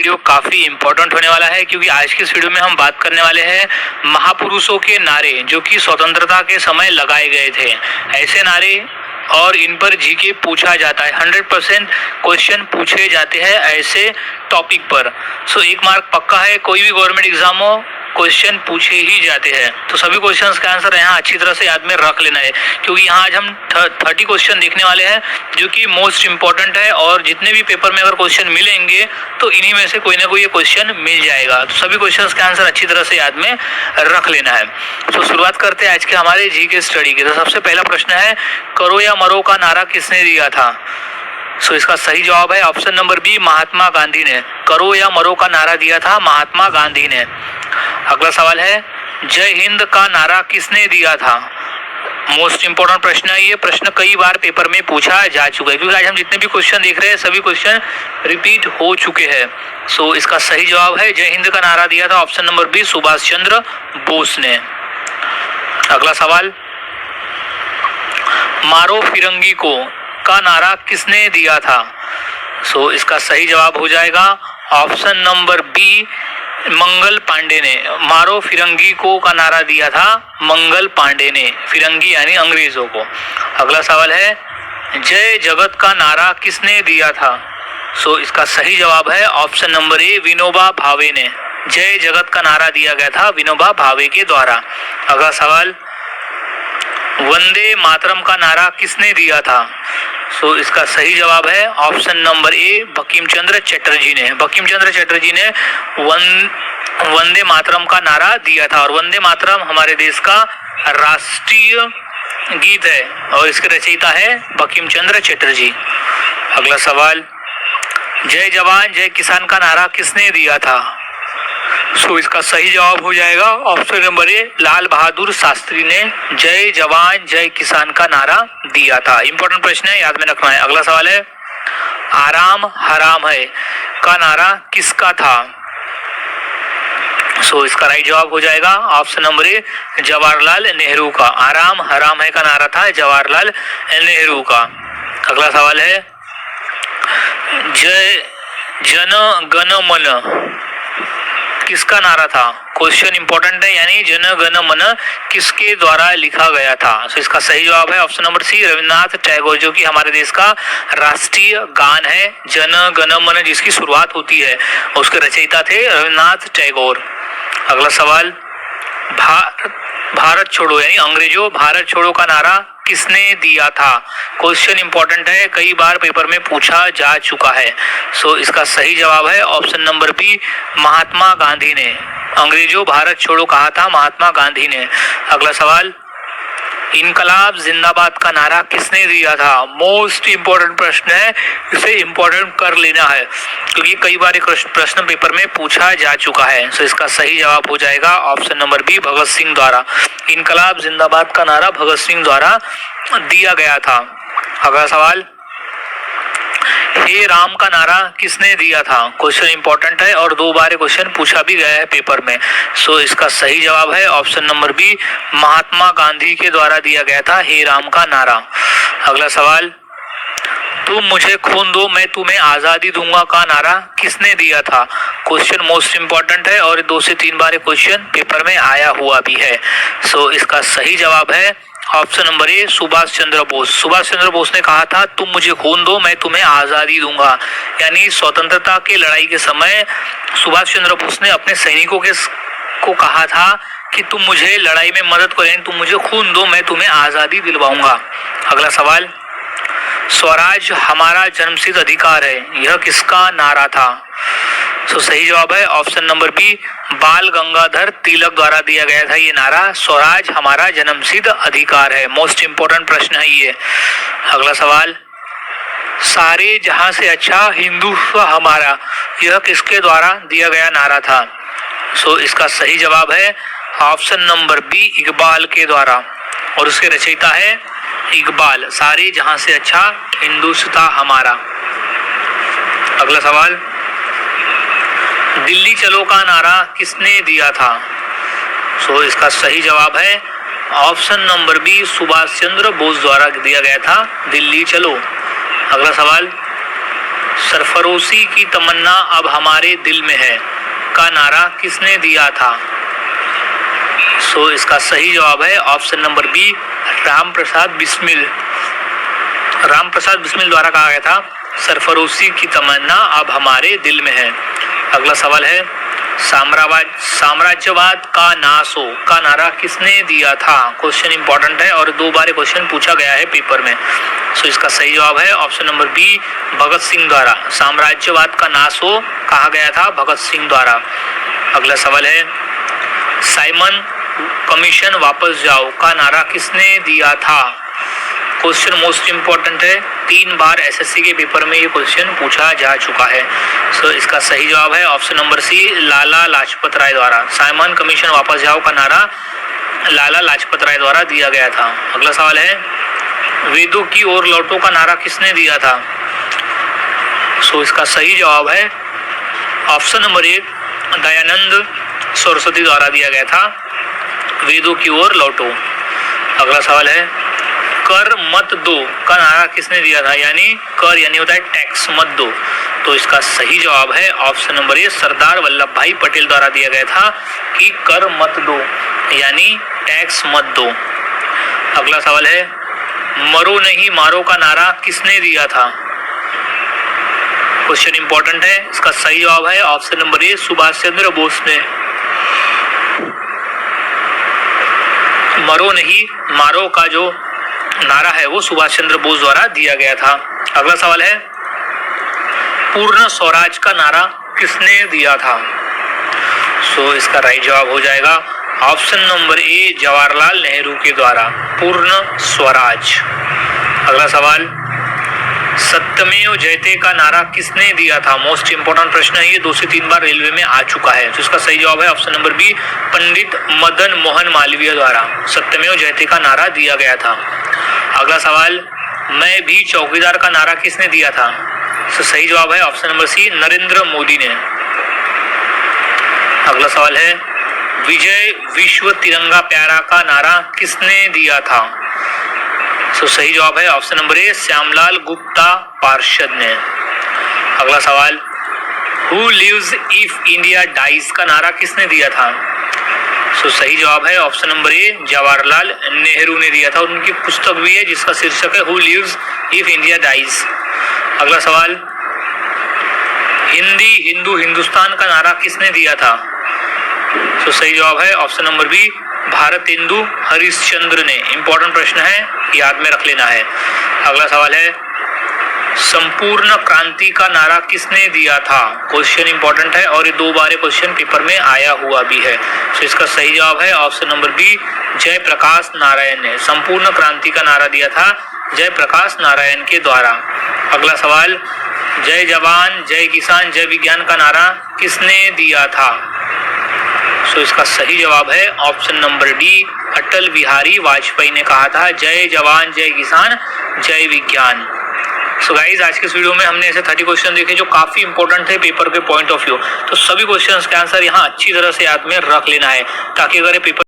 Video काफ़ी important होने वाला है, क्योंकि आज की इस वीडियो में हम बात करने वाले हैं महापुरुषों के नारे जो कि स्वतंत्रता के समय लगाए गए थे। ऐसे नारे और इन पर जीके पूछा जाता है, 100% क्वेश्चन पूछे जाते हैं ऐसे टॉपिक पर। सो 1 मार्क पक्का है, कोई भी गवर्नमेंट एग्जाम हो क्वेश्चन पूछे ही जाते हैं। तो सभी क्वेश्चंस का आंसर यहाँ अच्छी तरह से याद में रख लेना है, क्योंकि यहाँ आज हम 30 क्वेश्चन देखने वाले हैं जो कि मोस्ट इंपॉर्टेंट है, और जितने भी पेपर में अगर क्वेश्चन मिलेंगे तो इन्हीं में से कोई ना कोई क्वेश्चन मिल जाएगा। तो सभी क्वेश्चंस का आंसर अच्छी तरह से याद में रख लेना है। तो शुरुआत करते हैं आज के हमारे जी के स्टडी की। तो सबसे पहला प्रश्न है, करो या मरो का नारा किसने दिया था? सो इसका सही जवाब है option number B, Mahatma Gandhi ने। करो या मरो का नारा दिया था महात्मा गांधी ने। अगला सवाल है, जय हिंद का नारा किसने दिया था? मोस्ट इंपोर्टेंट प्रश्न है ये। प्रश्न कई बार पेपर में पूछा जा चुका है, क्योंकि आज हम जितने भी क्वेश्चन देख रहे हैं सभी क्वेश्चन रिपीट हो चुके हैं। सो इसका सही जवाब है, जय हिंद का नारा दिया था option number B, Subhash Chandra Bose ने। अगला सवाल, मारो फिरंगी को का नारा किसने दिया था? सो इसका सही जवाब हो जाएगा option number B, Mangal Pandey ने। मारो फिरंगी को का नारा दिया था मंगल पांडे ने, फिरंगी यानी अंग्रेजों को। अगला सवाल है, जय जगत का नारा किसने दिया था? सो इसका सही जवाब है ऑप्शन नंबर ए, विनोबा भावे ने। जय जगत का नारा दिया गया था विनोबा भावे के द्वारा। अगला सवाल, वंदे मातरम का नारा किसने दिया था? सो इसका सही जवाब है ऑप्शन नंबर ए, बंकिम चंद्र चटर्जी ने। बंकिम चंद्र चटर्जी ने वंदे मातरम का नारा दिया था, और वंदे मातरम हमारे देश का राष्ट्रीय गीत है और इसके रचयिता है बंकिम चंद्र चटर्जी। अगला सवाल, जय जवान जय किसान का नारा किसने दिया था? सो इसका सही जवाब हो जाएगा ऑप्शन नंबर ए, लाल बहादुर शास्त्री ने जय जवान जय किसान का नारा दिया था। इंपॉर्टेंट प्रश्न है, याद में रखना है। अगला सवाल है, आराम हराम है का नारा किसका था? सो इसका राइट जवाब हो जाएगा option number A, Jawaharlal Nehru का। आराम हराम है का नारा था जवाहरलाल नेहरू का। अगला सवाल है, जय जन गण मन किसका नारा था? क्वेश्चन इंपॉर्टेंट है, यानी जन गण मन किसके द्वारा लिखा गया था? सो इसका सही जवाब है option number C, Rabindranath Tagore, जो कि हमारे देश का राष्ट्रीय गान है जन गण मन, जिसकी शुरुआत होती है, उसके रचयिता थे रविन्द्रनाथ टैगोर। अगला सवाल, भारत छोड़ो यानी अंग्रेजों भारत छोड़ो का नारा किसने दिया था? क्वेश्चन इंपॉर्टेंट है, कई बार पेपर में पूछा जा चुका है। सो इसका सही जवाब है option number B, Mahatma Gandhi ने। अंग्रेजों भारत छोड़ो कहा था महात्मा गांधी ने। अगला सवाल, इनकलाब जिंदाबाद का नारा किसने दिया था? मोस्ट इंपॉर्टेंट प्रश्न है, इसे इंपॉर्टेंट कर लेना है, क्योंकि कई बार प्रश्न पेपर में पूछा जा चुका है। सो इसका सही जवाब हो जाएगा option number B, Bhagat Singh द्वारा। इनकलाब जिंदाबाद का नारा भगत सिंह द्वारा दिया गया था। अगला सवाल, हे राम का नारा किसने दिया था? क्वेश्चन इंपॉर्टेंट है और 2 बार क्वेश्चन पूछा भी गया है पेपर में। सो इसका सही जवाब है option number B, Mahatma Gandhi के द्वारा दिया गया था हे राम का नारा। अगला सवाल, तुम मुझे खून दो मैं तुम्हें आजादी दूंगा का नारा किसने दिया था? क्वेश्चन मोस्ट इंपॉर्टेंट है और 2 से 3 बार क्वेश्चन पेपर में आया हुआ भी है। सो इसका सही जवाब है ऑप्शन नंबर ए, सुभाष चंद्र बोस। सुभाष चंद्र बोस ने कहा था तुम मुझे खून दो मैं तुम्हें आजादी दूंगा, यानी स्वतंत्रता की लड़ाई के समय सुभाष चंद्र बोस ने अपने सैनिकों को कहा था कि तुम मुझे लड़ाई में मदद करो, तुम मुझे खून दो मैं तुम्हें आजादी दिलवाऊंगा। अगला सवाल, स्वराज हमारा जन्मसिद्ध अधिकार है, यह किसका नारा था? सो सही जवाब है ऑप्शन नंबर बी, बाल गंगाधर तिलक द्वारा दिया गया था ये नारा, स्वराज हमारा जन्मसिद्ध अधिकार है। मोस्ट इंपोर्टेंट प्रश्न है ये। अगला सवाल, सारे जहां से अच्छा हिंदुत्व हमारा, यह किसके द्वारा दिया गया नारा था? सो इसका सही जवाब है ऑप्शन नंबर बी, इकबाल के द्वारा, और उसके रचयिता है इकबाल। सारे जहां से अच्छा हिंदुत्व हमारा। अगला सवाल, दिल्ली चलो का नारा किसने दिया था? सो इसका सही जवाब है option number B, Subhash Chandra Bose द्वारा दिया गया था दिल्ली चलो। अगला सवाल, सरफरोशी की तमन्ना अब हमारे दिल में है का नारा किसने दिया था? सो इसका सही जवाब है option number B, Ram Prasad Bismil. Ram Prasad Bismil द्वारा कहा गया था सरफरोशी की तमन्ना अब हमारे दिल में है। अगला सवाल है साम्राज्यवाद का नाश हो का नारा किसने दिया था? क्वेश्चन इंपॉर्टेंट है और 2 बार क्वेश्चन पूछा गया है पेपर में। सो इसका सही जवाब है option number B, Bhagat Singh द्वारा। साम्राज्यवाद का नाश हो कहा गया था भगत सिंह द्वारा। अगला सवाल है साइमन कमीशन वापस जाओ का नारा किसने दिया था? क्वेश्चन मोस्ट इंपॉर्टेंट है, 3 बार एसएससी के पेपर में ये क्वेश्चन पूछा जा चुका है। सो इसका सही जवाब है ऑप्शन नंबर सी, लाला लाजपत राय द्वारा। साइमन कमीशन वापस जाओ का नारा लाला लाजपत राय द्वारा दिया गया था। अगला सवाल है वेदों की ओर लौटो का नारा किसने दिया था? सो इसका सही जवाब है ऑप्शन नंबर 1, दयानंद सरस्वती द्वारा दिया गया था, वेदों की ओर लौटो। अगला सवाल है कर मत दो का नारा किसने दिया था? यानी कर यानी होता है टैक्स, मत दो। तो इसका सही जवाब है ऑप्शन नंबर ए, सरदार वल्लभ भाई पटेल द्वारा दिया गया था कि कर मत दो यानी टैक्स मत दो। अगला सवाल है मरो नहीं मारो का नारा किसने दिया था? क्वेश्चन इंपॉर्टेंट है, इसका सही जवाब है ऑप्शन नंबर ए, सुभाष चंद्र बोस ने। मरो नहीं मारो का जो नारा है वो सुभाष चंद्र बोस द्वारा दिया गया था। अगला सवाल है पूर्ण स्वराज का नारा किसने दिया था? सो इसका राइट जवाब हो जाएगा option number A, Jawaharlal Nehru के द्वारा, पूर्ण स्वराज। अगला सवाल सत्यमेव जयते का नारा किसने दिया था? मोस्ट इंपोर्टेंट प्रश्न है ये, 2 से 3 बार रेलवे में आ चुका है। तो इसका सही जवाब है option number B, Pandit Madan Mohan Malviya द्वारा सत्यमेव जयते का नारा दिया गया था। अगला सवाल मैं भी चौकीदार का नारा किसने दिया था? तो सही जवाब है option number C, Narendra Modi ने। अगला सवाल है विजय विश्व तिरंगा प्यारा का नारा किसने दिया था? तो सही जवाब है option number A, Shyamlal Gupta Parshad ने। अगला सवाल who lives if India dies का नारा किसने दिया था? तो सही जवाब है option number A, Jawaharlal Nehru ने दिया था। उनकी पुस्तक भी है जिसका शीर्षक है who lives if India dies. अगला सवाल हिंदी हिंदू हिंदुस्तान का नारा किसने दिया था? तो सही जवाब है option number B, Bharatendu Harishchandra ने। इंपॉर्टेंट प्रश्न है, याद में रख लेना है। अगला सवाल है संपूर्ण क्रांति का नारा किसने दिया था? क्वेश्चन इंपॉर्टेंट है और ये 2 बार क्वेश्चन पेपर में आया हुआ भी है। तो इसका सही जवाब है option number B, Jayaprakash Narayan ने। संपूर्ण क्रांति का नारा दिया था जयप्रकाश नारायण के द्वारा। अगला सवाल जय जवान जय किसान जय विज्ञान का नारा किसने दिया था? सो इसका सही जवाब है option number D, Atal Bihari Vajpayee ने कहा था जय जवान जय किसान जय विज्ञान। सो गाइज आज के इस वीडियो में हमने ऐसे 30 क्वेश्चन देखे जो काफी इंपॉर्टेंट थे पेपर के पॉइंट ऑफ व्यू। तो सभी क्वेश्चंस के आंसर यहाँ अच्छी तरह से याद में रख लेना है ताकि अगर पेपर